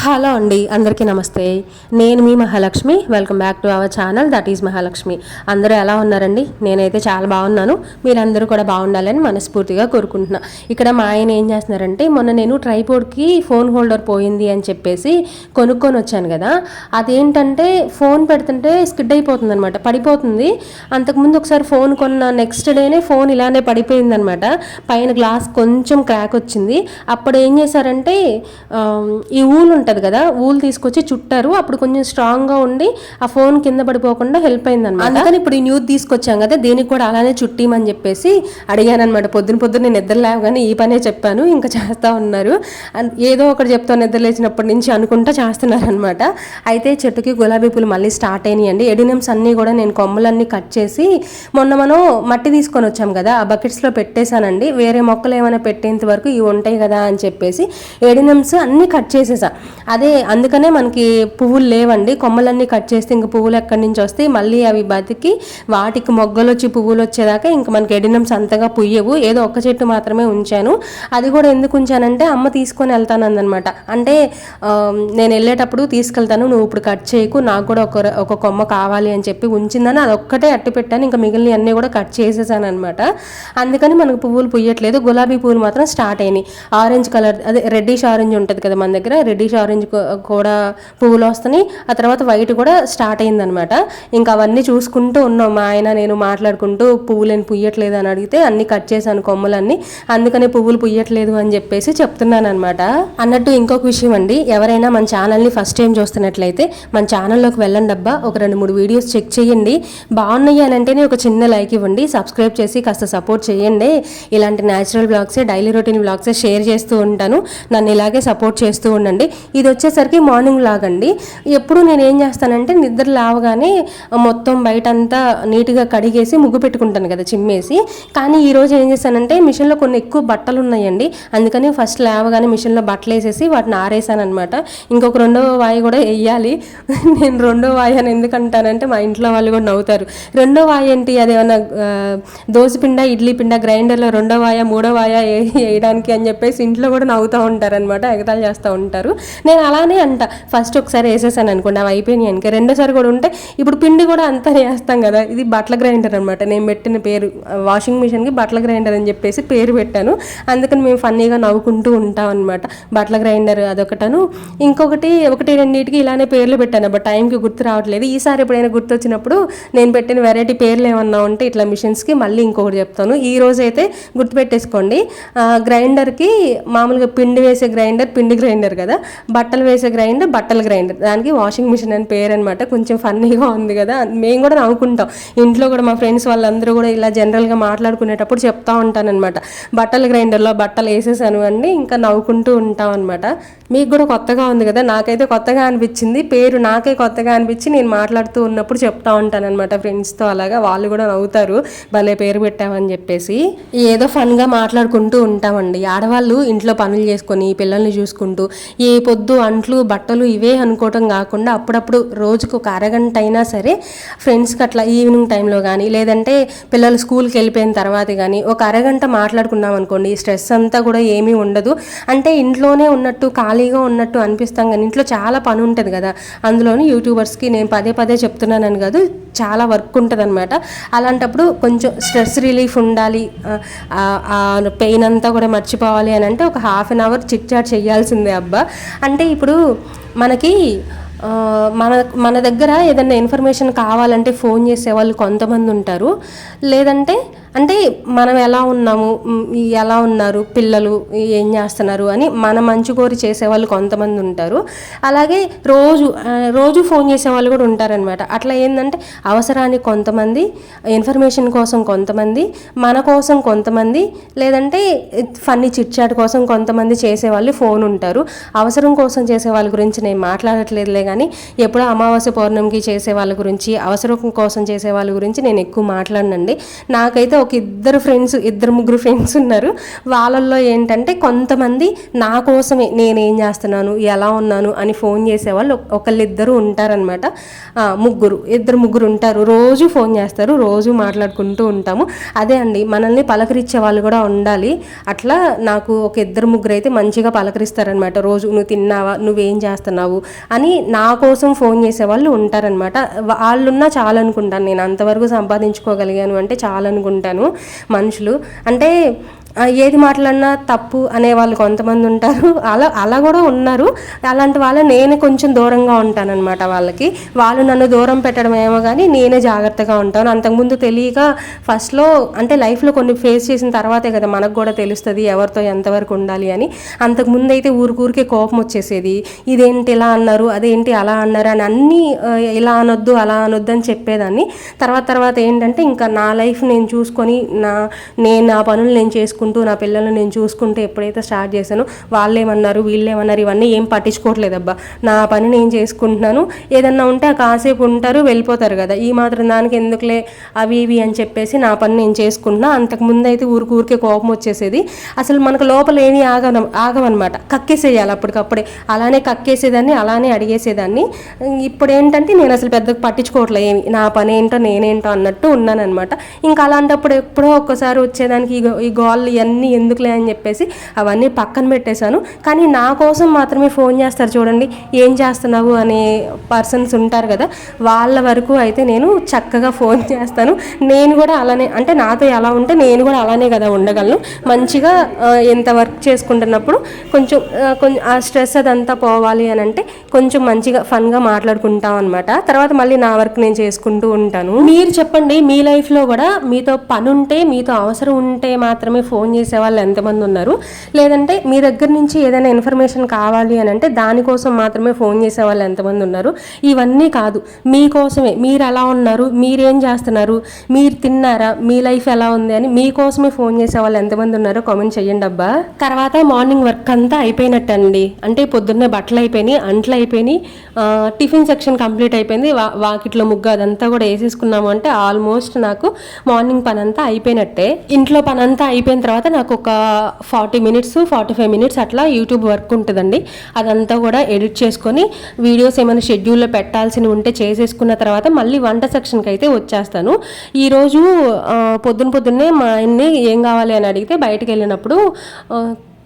Hello అండి, అందరికీ నమస్తే. నేను మీ Mahalakshmi. Welcome back to our channel, that is Mahalakshmi. అందరూ ఎలా ఉన్నారండి? నేనైతే చాలా బాగున్నాను. మీరందరూ కూడా బాగుండాలని మనస్ఫూర్తిగా కోరుకుంటున్నా. ఇక్కడ మా ఆయన ఏం చేస్తున్నారంటే, మొన్న నేను ట్రైపోర్డ్కి ఫోన్ హోల్డర్ పోయింది అని చెప్పేసి కొనుక్కొని వచ్చాను కదా, అదేంటంటే ఫోన్ పెడుతుంటే స్కిడ్ అయిపోతుంది అనమాట, పడిపోతుంది. అంతకుముందు ఒకసారి ఫోన్ కొన్న నెక్స్ట్ డేనే ఫోన్ ఇలానే పడిపోయిందనమాట. పైన గ్లాస్ కొంచెం క్రాక్ వచ్చింది. అప్పుడు ఏం చేశారంటే ఈ ఊలు ఉంటుంది కదా, ఊలు తీసుకొచ్చి చుట్టారు. అప్పుడు కొంచెం స్ట్రాంగ్గా ఉండి ఆ ఫోన్ కింద పడిపోకుండా హెల్ప్ అయింది అనమాట. అందుకని ఇప్పుడు ఈ న్యూస్ తీసుకొచ్చాం కదా, దీనికి కూడా అలానే చుట్టిమని చెప్పేసి అడిగాను అనమాట. పొద్దున్న నేను నిద్ర లేవగానే ఈ పనే చెప్పాను, ఇంకా చేస్తూ ఉన్నారు. ఏదో ఒకటి చెప్తాను, నిద్ర లేచినప్పటి నుంచి అనుకుంటా చేస్తున్నారనమాట. అయితే చెట్టుకి గులాబీ పూలు మళ్ళీ స్టార్ట్ అయినాయండి. ఎడినమ్స్ అన్నీ కూడా నేను కొమ్మలన్నీ కట్ చేసి మొన్న మనం మట్టి తీసుకొని వచ్చాం కదా, ఆ బకెట్స్లో పెట్టేశానండి. వేరే మొక్కలు ఏమైనా పెట్టేంత వరకు ఇవి ఉంటాయి కదా అని చెప్పేసి ఎడినమ్స్ అన్నీ కట్ చేసేసా. అదే అందుకనే మనకి పువ్వులు లేవండి. కొమ్మలన్నీ కట్ చేస్తే ఇంక పువ్వులు ఎక్కడి నుంచి వస్తాయి, మళ్ళీ అవి బతికి వాటికి మొగ్గలు వచ్చి పువ్వులు వచ్చేదాకా ఇంక మనకి ఎడినమ్స్ అంతగా పుయ్యవు. ఏదో ఒక్క చెట్టు మాత్రమే ఉంచాను. అది కూడా ఎందుకు ఉంచానంటే అమ్మ తీసుకొని వెళ్తానందనమాట. అంటే నేను వెళ్ళేటప్పుడు తీసుకెళ్తాను, నువ్వు ఇప్పుడు కట్ చేయకు, నాకు కూడా ఒక కొమ్మ కావాలి అని చెప్పి ఉంచిందని అదొక్కటే అట్టి పెట్టాను. ఇంకా మిగిలిన అన్నీ కూడా కట్ చేసేసాను అనమాట. అందుకని మనకు పువ్వులు పుయ్యట్లేదు. గులాబీ పువ్వులు మాత్రం స్టార్ట్ అయినాయి. ఆరెంజ్ కలర్, అదే రెడ్డిష్ ఆరెంజ్ ఉంటుంది కదా మన దగ్గర, రెడ్డిష్ ఆరెంజ్ కూడా పువ్వులు వస్తున్నాయి. ఆ తర్వాత వైట్ కూడా స్టార్ట్ అయిందనమాట. ఇంకా అవన్నీ చూసుకుంటూ ఉన్నాం మా ఆయన నేను మాట్లాడుకుంటూ. పువ్వులేని పుయ్యట్లేదు అని అడిగితే అన్ని కట్ చేశాను కొమ్మలన్నీ, అందుకనే పువ్వులు పుయ్యట్లేదు అని చెప్పేసి చెప్తున్నాను అనమాట. అన్నట్టు ఇంకొక విషయం అండి, ఎవరైనా మన ఛానల్ని ఫస్ట్ టైం చూస్తున్నట్లయితే మన ఛానల్లోకి వెళ్ళండి అబ్బా, ఒక 2-3 వీడియోస్ చెక్ చేయండి. బాగున్నాయి అని అంటేనే ఒక చిన్న లైక్ ఇవ్వండి, సబ్స్క్రైబ్ చేసి కాస్త సపోర్ట్ చేయండి. ఇలాంటి న్యాచురల్ బ్లాగ్సే, డైలీ రొటీన్ బ్లాగ్సే షేర్ చేస్తూ ఉంటాను. నన్ను ఇలాగే సపోర్ట్ చేస్తూ ఉండండి. ఇది వచ్చేసరికి మార్నింగ్ లాగండి. ఎప్పుడు నేను ఏం చేస్తానంటే నిద్ర లేవగానే మొత్తం బయట అంతా నీట్గా కడిగేసి ముగ్గు పెట్టుకుంటాను కదా చిమ్మేసి. కానీ ఈరోజు ఏం చేశానంటే మిషన్లో కొన్ని ఎక్కువ బట్టలు ఉన్నాయండి, అందుకని ఫస్ట్ లేవగానే మిషన్లో బట్టలు వేసేసి వాటిని ఆరేసాను అనమాట. ఇంకొక 2వ వాయి కూడా వేయాలి. నేను 2వ వాయి అని ఎందుకంటానంటే మా ఇంట్లో వాళ్ళు కూడా నవ్వుతారు. 2వ వాయి ఏంటి, అదేమన్నా దోసపిండ ఇడ్లీ పిండ గ్రైండర్లో 2వ వాయ 3వ వాయ వేయడానికి అని చెప్పేసి ఇంట్లో కూడా నవ్వుతూ ఉంటారనమాట, ఎగతాళి చేస్తూ ఉంటారు. నేను అలానే అంట, ఫస్ట్ ఒకసారి వేసేసాను అనుకోండి, అవి అయిపోయినాయి అనుకో, రెండోసారి కూడా ఉంటే ఇప్పుడు పిండి కూడా అంతా వేస్తాం కదా. ఇది బట్టల గ్రైండర్ అనమాట, నేను పెట్టిన పేరు వాషింగ్ మిషన్కి బట్టల గ్రైండర్ అని చెప్పేసి పేరు పెట్టాను. అందుకని మేము ఫన్నీగా నవ్వుకుంటూ ఉంటాం అనమాట. బట్టల గ్రైండర్ అదొకటను, ఇంకొకటి 1-2 ఇలానే పేర్లు పెట్టాను, బట్ టైంకి గుర్తు రావట్లేదు. ఈసారి ఎప్పుడైనా గుర్తు వచ్చినప్పుడు నేను పెట్టిన వెరైటీ పేర్లు ఏమన్నా ఉంటే ఇట్లా మిషన్స్కి మళ్ళీ ఇంకొకటి చెప్తాను. ఈ రోజు అయితే గుర్తుపెట్టేసుకోండి. గ్రైండర్కి మామూలుగా పిండి వేసే గ్రైండర్ పిండి గ్రైండర్ కదా, బట్టలు వేసే గ్రైండర్ బట్టల గ్రైండర్, దానికి వాషింగ్ మిషన్ అని పేరు అనమాట. కొంచెం ఫన్నీగా ఉంది కదా, మేము కూడా నవ్వుకుంటాం. ఇంట్లో కూడా మా ఫ్రెండ్స్ వాళ్ళందరూ కూడా ఇలా జనరల్గా మాట్లాడుకునేటప్పుడు చెప్తా ఉంటానన్నమాట, బట్టల గ్రైండర్లో బట్టలు వేసేసాను అండి, ఇంకా నవ్వుకుంటూ ఉంటాం అనమాట. మీకు కూడా కొత్తగా ఉంది కదా, నాకైతే కొత్తగా అనిపించింది, పేరు నాకే కొత్తగా అనిపించి నేను మాట్లాడుతూ ఉన్నప్పుడు చెప్తా ఉంటానన్నమాట ఫ్రెండ్స్తో. అలాగా వాళ్ళు కూడా నవ్వుతారు, భలే పేరు పెట్టామని చెప్పేసి. ఏదో ఫన్గా మాట్లాడుకుంటూ ఉంటామండి. ఆడవాళ్ళు ఇంట్లో పనులు చేసుకొని పిల్లల్ని చూసుకుంటూ ఏ పొద్దు అంట్లు బట్టలు ఇవే అనుకోవటం కాకుండా అప్పుడప్పుడు రోజుకు ఒక అరగంట అయినా సరే ఫ్రెండ్స్కి అట్లా ఈవినింగ్ టైంలో కానీ లేదంటే పిల్లలు స్కూల్కి వెళ్ళిపోయిన తర్వాత కానీ ఒక అరగంట మాట్లాడుకున్నాం అనుకోండి, స్ట్రెస్ అంతా కూడా ఏమీ ఉండదు. అంటే ఇంట్లోనే ఉన్నట్టు ఖాళీగా ఉన్నట్టు అనిపిస్తాం, కానీ ఇంట్లో చాలా పని ఉంటుంది కదా. అందులోని యూట్యూబర్స్కి నేను పదే చెప్తున్నానని కాదు, చాలా వర్క్ ఉంటుంది అనమాట. అలాంటప్పుడు కొంచెం స్ట్రెస్ రిలీఫ్ ఉండాలి, పెయిన్ అంతా కూడా మర్చిపోవాలి అని అంటే ఒక ½ అన్ అవర్ చిట్ చాట్ చేయాల్సిందే అబ్బా. అంటే ఇప్పుడు మనకి మన దగ్గర ఏదైనా ఇన్ఫర్మేషన్ కావాలంటే ఫోన్ చేసేవాళ్ళు కొంతమంది ఉంటారు, లేదంటే అంటే మనం ఎలా ఉన్నాము, ఎలా ఉన్నారు పిల్లలు, ఏం చేస్తున్నారు అని మన మంచి కోరి చేసేవాళ్ళు కొంతమంది ఉంటారు. అలాగే రోజు ఫోన్ చేసేవాళ్ళు కూడా ఉంటారనమాట. అట్లా ఏంటంటే అవసరానికి కొంతమంది, ఇన్ఫర్మేషన్ కోసం కొంతమంది, మన కోసం కొంతమంది, లేదంటే ఫన్నీ చిట్చాట్ కోసం కొంతమంది చేసేవాళ్ళు ఫోన్ ఉంటారు. అవసరం కోసం చేసే వాళ్ళ గురించి నేను మాట్లాడట్లేదులే, కానీ ఎప్పుడో అమావాస్య పౌర్ణమికి చేసే వాళ్ళ గురించి, అవసరం కోసం చేసే వాళ్ళ గురించి నేను ఎక్కువ మాట్లాడనండి. నాకైతే ఒక ఇద్దరు ముగ్గురు ఫ్రెండ్స్ ఉన్నారు. వాళ్ళల్లో ఏంటంటే కొంతమంది నా కోసమే నేనేం చేస్తున్నాను, ఎలా ఉన్నాను అని ఫోన్ చేసేవాళ్ళు ఒకళ్ళిద్దరు ఉంటారనమాట. ఇద్దరు ముగ్గురు ఉంటారు. రోజు ఫోన్ చేస్తారు, రోజు మాట్లాడుకుంటూ ఉంటాము. అదే అండి, మనల్ని పలకరించే వాళ్ళు కూడా ఉండాలి. అట్లా నాకు ఒక ఇద్దరు ముగ్గురు అయితే మంచిగా పలకరిస్తారనమాట. రోజు నువ్వు తిన్నావా, నువ్వేం చేస్తున్నావు అని నా కోసం ఫోన్ చేసేవాళ్ళు ఉంటారనమాట. వాళ్ళున్నా చాలా అనుకుంటాను నేను. అంతవరకు సంపాదించుకోగలిగాను అంటే చాలా అనుకుంటాను. మనుషులు అంటే ఏది మాట్లాడినా తప్పు అనేవాళ్ళు కొంతమంది ఉంటారు. అలా కూడా ఉన్నారు. అలాంటి వాళ్ళ నేను కొంచెం దూరంగా ఉంటానన్నమాట. వాళ్ళు నన్ను దూరం పెట్టడం ఏమో కానీ నేనే జాగ్రత్తగా ఉంటాను. అంతకుముందు తెలియక ఫస్ట్లో అంటే లైఫ్లో కొన్ని ఫేస్ చేసిన తర్వాతే కదా మనకు కూడా తెలుస్తుంది ఎవరితో ఎంతవరకు ఉండాలి అని. అంతకుముందు అయితే ఊరికే కోపం వచ్చేసేది. ఇదేంటి ఇలా అన్నారు, అదేంటి అలా అన్నారు అని అన్నీ ఇలా అనొద్దు అలా అనొద్దు అని చెప్పేదాన్ని. తర్వాత ఏంటంటే ఇంకా నా లైఫ్ నేను చూసుకొని నా పనులు నేను చేసుకుంటూ నా పిల్లల్ని నేను చూసుకుంటూ ఎప్పుడైతే స్టార్ట్ చేశానో వాళ్ళేమన్నారు వీళ్ళేమన్నారు ఇవన్నీ ఏం పట్టించుకోవట్లేదబ్బా. నా పని నేను చేసుకుంటున్నాను. ఏదన్నా ఉంటే కాసేపు ఉంటారు, వెళ్ళిపోతారు కదా. ఈ మాత్రం దానికి ఎందుకులే అవి ఇవి అని చెప్పేసి నా పని నేను చేసుకుంటున్నా. అంతకుముందు అయితే ఊరికే కోపం వచ్చేసేది. అసలు మనకు లోపల ఏమీ ఆగవన్నమాట. కక్కేసేయాలి అప్పటికప్పుడే. అలానే కక్కేసేదాన్ని, అలానే అడిగేసేదాన్ని. ఇప్పుడు ఏంటంటే నేను అసలు పెద్దగా పట్టించుకోవట్లే ఏమి, నా పని ఏంటో నేనేంటో అన్నట్టు ఉన్నానన్నమాట. ఇంకా అలాంటప్పుడు ఎప్పుడో ఒక్కసారి వచ్చేదానికి ఈ గోళ్ళు ఇవన్నీ ఎందుకులే అని చెప్పేసి అవన్నీ పక్కన పెట్టేశాను. కానీ నా కోసం మాత్రమే ఫోన్ చేస్తారు చూడండి, ఏం చేస్తున్నావు అనే పర్సన్స్ ఉంటారు కదా, వాళ్ళ వరకు అయితే నేను చక్కగా ఫోన్ చేస్తాను. నేను కూడా అలానే, అంటే నాతో ఎలా ఉంటే నేను కూడా అలానే కదా ఉండగలను. మంచిగా ఎంత వర్క్ చేసుకుంటున్నప్పుడు కొంచెం ఆ స్ట్రెస్ అదంతా పోవాలి అని అంటే కొంచెం మంచిగా ఫన్గా మాట్లాడుకుంటాం అనమాట. తర్వాత మళ్ళీ నా వర్క్ నేను చేసుకుంటూ ఉంటాను. మీరు చెప్పండి, మీ లైఫ్లో కూడా మీతో పని ఉంటే, మీతో అవసరం ఉంటే మాత్రమే ఫోన్ చేసే వాళ్ళు ఎంతమంది ఉన్నారు? లేదంటే మీ దగ్గర నుంచి ఏదైనా ఇన్ఫర్మేషన్ కావాలి అని అంటే దానికోసం మాత్రమే ఫోన్ చేసే వాళ్ళు ఎంతమంది ఉన్నారు? ఇవన్నీ కాదు, మీకోసమే, మీరు ఎలా ఉన్నారు, మీరేం చేస్తున్నారు, మీరు తిన్నారా, మీ లైఫ్ ఎలా ఉంది అని మీకోసమే ఫోన్ చేసే వాళ్ళు ఎంతమంది ఉన్నారో కామెంట్ చేయండి అబ్బా. తర్వాత మార్నింగ్ వర్క్ అంతా అయిపోయినట్టండి. అంటే పొద్దున్నే బట్టలు అయిపోయినాయి, అంట్లు అయిపోయినాయి, టిఫిన్ సెక్షన్ కంప్లీట్ అయిపోయింది, వాకిట్లో ముగ్గు అదంతా కూడా వేసేసుకున్నాము. అంటే ఆల్మోస్ట్ నాకు మార్నింగ్ పని అంతా అయిపోయినట్టే. ఇంట్లో పని అంతా అయిపోయిన తర్వాత నాకు ఒక 45 మినిట్స్ అట్లా యూట్యూబ్ వర్క్ ఉంటుందండి. అదంతా కూడా ఎడిట్ చేసుకొని వీడియోస్ ఏమైనా షెడ్యూల్లో పెట్టాల్సినవి ఉంటే చేసేసుకున్న తర్వాత మళ్ళీ వంట సెక్షన్కి అయితే వచ్చేస్తాను. ఈరోజు పొద్దున్నే మా ఆయన్ని ఏం కావాలి అని అడిగితే బయటకు వెళ్ళినప్పుడు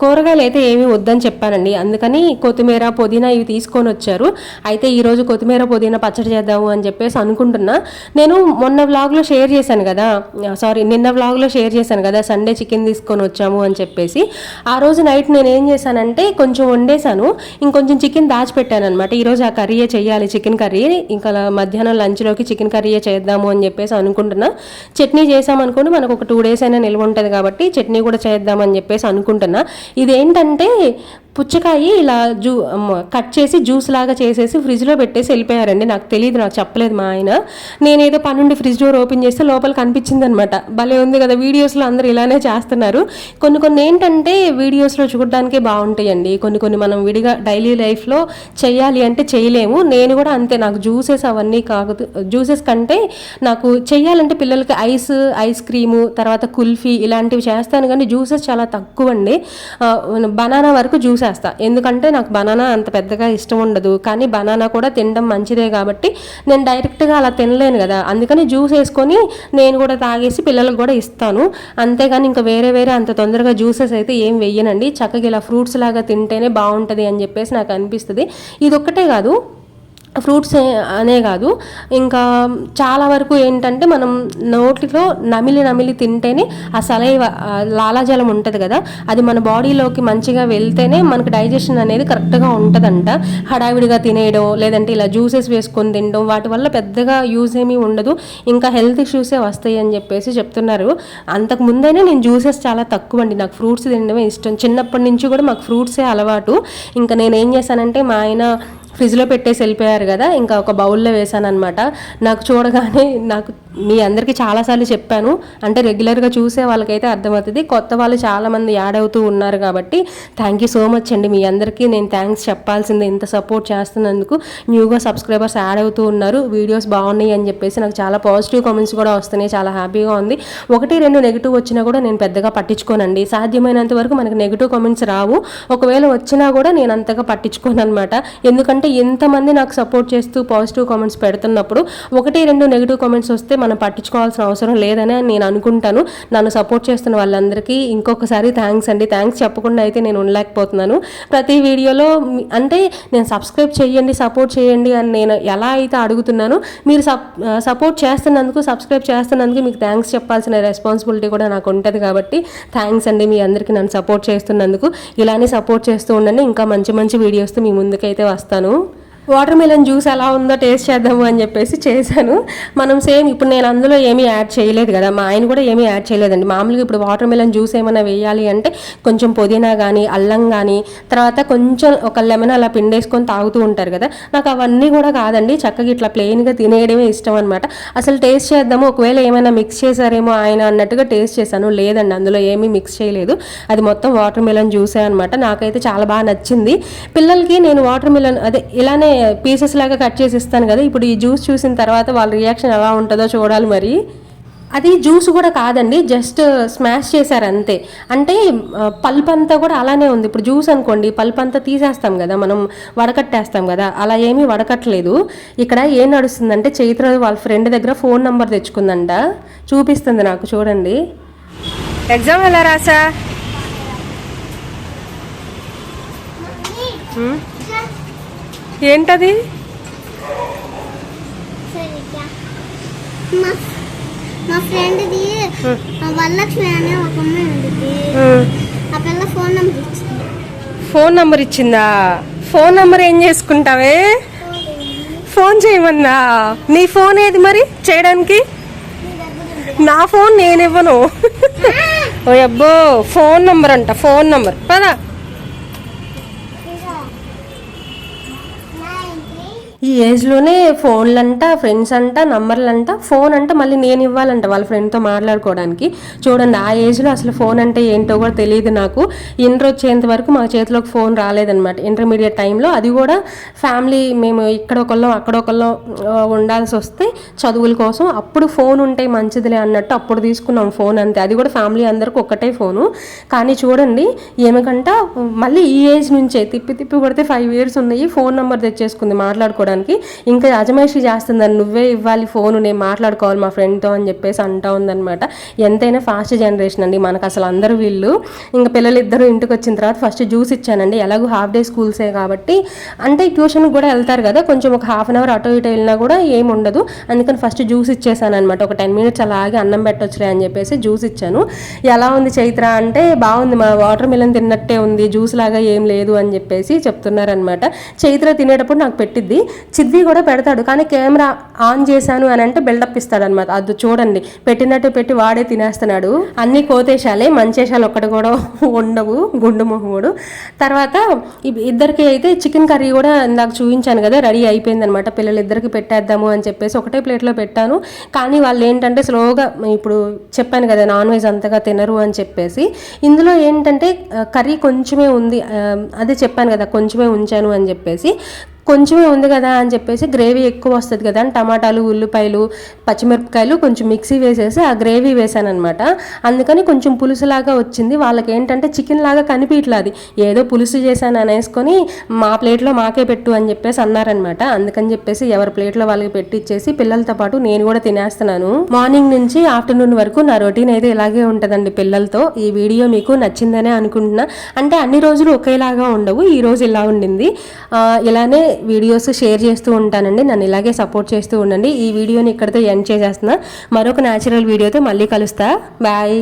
కూరగాయలు అయితే ఏమీ వద్దని చెప్పానండి. అందుకని కొత్తిమీర పుదీనా ఇవి తీసుకొని వచ్చారు. అయితే ఈరోజు కొత్తిమీర పుదీనా పచ్చడి చేద్దాము అని చెప్పేసి అనుకుంటున్నా. నేను నిన్న వ్లాగ్లో షేర్ చేశాను కదా సండే చికెన్ తీసుకొని వచ్చాము అని చెప్పేసి. ఆ రోజు నైట్ నేను ఏం చేశానంటే కొంచెం వండేసాను, ఇంకొంచెం చికెన్ దాచిపెట్టాను అనమాట. ఈరోజు ఆ కర్రీయే చెయ్యాలి, చికెన్ కర్రీ. ఇంకా మధ్యాహ్నం లంచ్లోకి చికెన్ కర్రీయే చేద్దాము అని చెప్పేసి అనుకుంటున్నా. చట్నీ చేసామనుకోండి మనకు ఒక 2 days అయినా నిల్వ ఉంటుంది కాబట్టి చట్నీ కూడా చేద్దామని చెప్పేసి అనుకుంటున్నా. ఇదేంటంటే పుచ్చకాయ ఇలా కట్ చేసి జ్యూస్ లాగా చేసేసి ఫ్రిడ్జ్లో పెట్టేసి వెళ్ళిపోయారండి. నాకు తెలియదు, నాకు చెప్పలేదు మా ఆయన. నేనేదో పనుండి ఫ్రిడ్జ్ డోర్ ఓపెన్ చేస్తే లోపల కనిపించింది అనమాట. భలే ఉంది కదా, వీడియోస్లో అందరూ ఇలానే చేస్తున్నారు. కొన్ని ఏంటంటే వీడియోస్లో చూడడానికే బాగుంటాయండి, కొన్ని మనం విడిగా డైలీ లైఫ్లో చేయాలి అంటే చేయలేము. నేను కూడా అంతే, నాకు జ్యూసెస్ అవన్నీ కాదు, జ్యూసెస్ కంటే నాకు చెయ్యాలంటే పిల్లలకి ఐస్ క్రీము తర్వాత కుల్ఫీ ఇలాంటివి చేస్తాను, కానీ జ్యూసెస్ చాలా తక్కువ అండి. బనానా వరకు జ్యూస్ చేస్తా, ఎందుకంటే నాకు బనానా అంత పెద్దగా ఇష్టం ఉండదు. కానీ బనానా కూడా తినడం మంచిదే కాబట్టి నేను డైరెక్ట్గా అలా తినలేను కదా, అందుకని జ్యూస్ వేసుకొని నేను కూడా తాగేసి పిల్లలకు కూడా ఇస్తాను. అంతేగాని ఇంకా వేరే అంత తొందరగా జ్యూసెస్ అయితే ఏం వెయ్యనండి. చక్కగా ఇలా ఫ్రూట్స్ లాగా తింటేనే బాగుంటుంది అని చెప్పేసి నాకు అనిపిస్తుంది. ఇది ఒక్కటే కాదు, ఫ్రూట్స్ అనే కాదు, ఇంకా చాలా వరకు ఏంటంటే మనం నోటిలో నమిలి తింటేనే ఆ సలైవ లాలాజలం ఉంటుంది కదా, అది మన బాడీలోకి మంచిగా వెళ్తేనే మనకు డైజెషన్ అనేది కరెక్ట్గా ఉంటుందంట. హడావిడిగా తినేయడం లేదంటే ఇలా జ్యూసెస్ వేసుకొని తినడం వాటి వల్ల పెద్దగా యూజ్ ఏమీ ఉండదు, ఇంకా హెల్త్ ఇష్యూసే వస్తాయి అని చెప్పేసి చెప్తున్నారు. అంతకు ముందైనా నేను జ్యూసెస్ చాలా తక్కువ అండి, నాకు ఫ్రూట్స్ తినడమే ఇష్టం. చిన్నప్పటి నుంచి కూడా మాకు ఫ్రూట్సే అలవాటు. ఇంకా నేను ఏం చేశానంటే మా ఆయన ఫ్రిడ్జ్లో పెట్టేసి వెళ్ళిపోయారు కదా, ఇంకా ఒక బౌల్లో వేసాను అనమాట. నాకు చూడగానే మీ అందరికీ చాలాసార్లు చెప్పాను, అంటే రెగ్యులర్గా చూసే వాళ్ళకైతే అర్థమవుతుంది, కొత్త వాళ్ళు చాలామంది యాడ్ అవుతూ ఉన్నారు కాబట్టి థ్యాంక్ యూ సో మచ్ అండి. మీ అందరికీ నేను థ్యాంక్స్ చెప్పాల్సిందే, ఇంత సపోర్ట్ చేస్తున్నందుకు. న్యూగా సబ్స్క్రైబర్స్ యాడ్ అవుతూ ఉన్నారు, వీడియోస్ బాగున్నాయి అని చెప్పేసి నాకు చాలా పాజిటివ్ కామెంట్స్ కూడా వస్తున్నాయి, చాలా హ్యాపీగా ఉంది. 1-2 నెగిటివ్ వచ్చినా కూడా నేను పెద్దగా పట్టించుకోనండి. సాధ్యమైనంత వరకు మనకి నెగిటివ్ కామెంట్స్ రావు, ఒకవేళ వచ్చినా కూడా నేను అంతగా పట్టించుకోను అనమాట. ఎందుకంటే ఎంతమంది నాకు సపోర్ట్ చేస్తూ పాజిటివ్ కామెంట్స్ పెడుతున్నప్పుడు 1-2 నెగిటివ్ కామెంట్స్ వస్తే మనం పట్టించుకోవాల్సిన అవసరం లేదని నేను అనుకుంటాను. నన్ను సపోర్ట్ చేస్తున్న వాళ్ళందరికీ ఇంకొకసారి థ్యాంక్స్ అండి. థ్యాంక్స్ చెప్పకుండా అయితే నేను ఉండలేకపోతున్నాను. ప్రతి వీడియోలో అంటే నేను సబ్స్క్రైబ్ చేయండి, సపోర్ట్ చేయండి అని నేను ఎలా అయితే అడుగుతున్నానో, మీరు సపోర్ట్ చేస్తున్నందుకు, సబ్స్క్రైబ్ చేస్తున్నందుకు మీకు థ్యాంక్స్ చెప్పాల్సిన రెస్పాన్సిబిలిటీ కూడా నాకు ఉంటుంది. కాబట్టి థ్యాంక్స్ అండి మీ అందరికీ నన్ను సపోర్ట్ చేస్తున్నందుకు. ఇలానే సపోర్ట్ చేస్తూ ఉండండి, ఇంకా మంచి మంచి వీడియోస్తో మీ ముందుకైతే వస్తాను. వాటర్ మిలన్ జ్యూస్ ఎలా ఉందో టేస్ట్ చేద్దాము అని చెప్పేసి చేశాను. మనం సేమ్ ఇప్పుడు నేను అందులో ఏమీ యాడ్ చేయలేదు కదా, మా ఆయన కూడా ఏమీ యాడ్ చేయలేదండి. మామూలుగా ఇప్పుడు వాటర్ మిలన్ జ్యూస్ ఏమైనా వేయాలి అంటే కొంచెం పుదీనా కానీ, అల్లం కానీ, తర్వాత కొంచెం ఒక లెమన్ అలా పిండేసుకొని తాగుతూ ఉంటారు కదా, నాకు అవన్నీ కూడా కాదండి. చక్కగా ఇట్లా ప్లెయిన్గా తినేయడమే ఇష్టం అనమాట. అసలు టేస్ట్ చేద్దాము, ఒకవేళ ఏమైనా మిక్స్ చేశారేమో ఆయన అన్నట్టుగా టేస్ట్ చేశాను. లేదండి, అందులో ఏమీ మిక్స్ చేయలేదు, అది మొత్తం వాటర్ మిలన్ జ్యూసే అనమాట. నాకైతే చాలా బాగా నచ్చింది. పిల్లలకి నేను వాటర్ మిలన్ అదే ఇలానే పీసెస్ లాగా కట్ చేసి ఇస్తాను కదా, ఇప్పుడు ఈ జ్యూస్ చూసిన తర్వాత వాళ్ళ రియాక్షన్ ఎలా ఉంటుందో చూడాలి. మరి అది జ్యూస్ కూడా కాదండి, జస్ట్ స్మాష్ చేశారు అంతే. అంటే పల్ప్ అంతా కూడా అలానే ఉంది. ఇప్పుడు జ్యూస్ అనుకోండి, పల్ప్ అంతా తీసేస్తాం కదా, మనం వడకట్టేస్తాం కదా, అలా ఏమీ వడకట్టలేదు. ఇక్కడ ఏం నడుస్తుందంటే చైత్ర వాళ్ళ ఫ్రెండ్ దగ్గర ఫోన్ నెంబర్ తెచ్చుకుందంట, చూపిస్తుంది నాకు, చూడండి. ఎగ్జామ్ ఎలా రాసా? ఏంటది? మా ఫ్రెండ్ది వరలక్ష్మి అనే ఒక అమ్మాయి ఉంది, ఆ పిల్ల ఫోన్ నెంబర్ ఇచ్చింది. ఫోన్ నెంబర్ ఇచ్చిందా? ఫోన్ నెంబర్ ఏం చేసుకుంటావే? ఫోన్ చేయమన్నా? నీ ఫోన్ ఏది మరి చేయడానికి? నా ఫోన్ నేను ఇవ్వను. ఓ అబ్బో, ఫోన్ నెంబర్ అంట, ఫోన్ నెంబర్. పదా ఈ ఏజ్లోనే ఫోన్లంట, ఫ్రెండ్స్ అంట, నంబర్లంట, ఫోన్ అంట మళ్ళీ నేను ఇవ్వాలంట వాళ్ళ ఫ్రెండ్తో మాట్లాడుకోవడానికి. చూడండి, ఆ ఏజ్లో అసలు ఫోన్ అంటే ఏంటో కూడా తెలియదు నాకు. ఇంటర్ వచ్చేంత వరకు మా చేతిలోకి ఫోన్ రాలేదనమాట, ఇంటర్మీడియట్ టైంలో. అది కూడా ఫ్యామిలీ, మేము ఇక్కడొకళ్ళం అక్కడొకళ్ళం ఉండాల్సి వస్తే చదువుల కోసం, అప్పుడు ఫోన్ ఉంటే మంచిదిలే అన్నట్టు అప్పుడు తీసుకున్నాం ఫోన్, అంతే. అది కూడా ఫ్యామిలీ అందరికి ఒక్కటే ఫోను. కానీ చూడండి, ఏమకంట మళ్ళీ ఈ ఏజ్ నుంచే తిప్పి కొడితే 5 years ఉన్నాయి, ఫోన్ నెంబర్ తెచ్చేసుకుంది మాట్లాడుకోవడానికి. ఇంకా అజమాయిషి చేస్తుందని, నువ్వే ఇవ్వాలి ఫోను, నేను మాట్లాడుకోవాలి మా ఫ్రెండ్తో అని చెప్పేసి అంటా ఉందనమాట. ఎంతైనా ఫాస్ట్ జనరేషన్ అండి మనకు అసలు అందరూ వీళ్ళు. ఇంకా పిల్లలిద్దరూ ఇంటికి వచ్చిన తర్వాత ఫస్ట్ జ్యూస్ ఇచ్చానండి. ఎలాగో హాఫ్ డే స్కూల్సే కాబట్టి, అంటే ట్యూషన్కి కూడా వెళ్తారు కదా, కొంచెం ఒక 1/2 hour అటు ఇటు వెళ్ళినా కూడా ఏమి ఉండదు, అందుకని ఫస్ట్ జ్యూస్ ఇచ్చేసాను అనమాట. ఒక 10 minutes అలాగే అన్నం పెట్టొచ్చులే అని చెప్పేసి జ్యూస్ ఇచ్చాను. ఎలా ఉంది చైత్ర అంటే, బాగుంది, మా వాటర్ మిలన్ తిన్నట్టే ఉంది, జ్యూస్ లాగా ఏం లేదు అని చెప్పేసి చెప్తున్నారనమాట. చైత్ర తినేటప్పుడు నాకు పెట్టిద్ది, చిద్వి కూడా పెడతాడు, కానీ కెమెరా ఆన్ చేశాను అని అంటే బిల్డప్ ఇస్తాడు అనమాట. అది చూడండి, పెట్టినట్టు పెట్టి వాడే తినేస్తున్నాడు. అన్ని కోతేశాలే, మంచేశాలు ఒక్కటి కూడా ఉండవు, గుండు మొహముడు. తర్వాత ఇద్దరికి అయితే చికెన్ కర్రీ కూడా ఇందాక చూపించాను కదా, రెడీ అయిపోయింది అనమాట. పిల్లలిద్దరికి పెట్టేద్దాము అని చెప్పేసి ఒకటే ప్లేట్లో పెట్టాను. కానీ వాళ్ళు ఏంటంటే స్లోగా, ఇప్పుడు చెప్పాను కదా నాన్ వెజ్ అంతగా తినరు అని చెప్పేసి, ఇందులో ఏంటంటే కర్రీ కొంచెమే ఉంది, అదే చెప్పాను కదా కొంచెమే ఉంచాను అని చెప్పేసి. కొంచెమే ఉంది కదా అని చెప్పేసి గ్రేవీ ఎక్కువ వస్తుంది కదా అని టమాటాలు, ఉల్లిపాయలు, పచ్చిమిరపకాయలు కొంచెం మిక్సీ వేసేసి ఆ గ్రేవీ వేసాను అనమాట. అందుకని కొంచెం పులుసులాగా వచ్చింది. వాళ్ళకి ఏంటంటే చికెన్ లాగా కనిపించలేదు, ఏదో పులుసు చేశాను అనేసుకొని మా ప్లేట్లో మాకే పెట్టు అని చెప్పేసి అన్నారనమాట. అందుకని చెప్పేసి ఎవరి ప్లేట్లో వాళ్ళకి పెట్టిచ్చేసి పిల్లలతో పాటు నేను కూడా తినేస్తున్నాను. మార్నింగ్ నుంచి ఆఫ్టర్నూన్ వరకు నా రొటీన్ అయితే ఇలాగే ఉంటుందండి పిల్లలతో. ఈ వీడియో మీకు నచ్చిందనే అనుకుంటున్నా. అంటే అన్ని రోజులు ఒకేలాగా ఉండవు, ఈ రోజు ఇలా ఉండింది. ఇలానే వీడియోస్ షేర్ చేస్తూ ఉంటానండి, నన్ను ఇలాగే సపోర్ట్ చేస్తూ ఉండండి. ఈ వీడియోని ఇక్కడితో ఎండ్ చేసేస్తున్నా, మరొక న్యాచురల్ వీడియోతో మళ్ళీ కలుస్తా. బాయ్.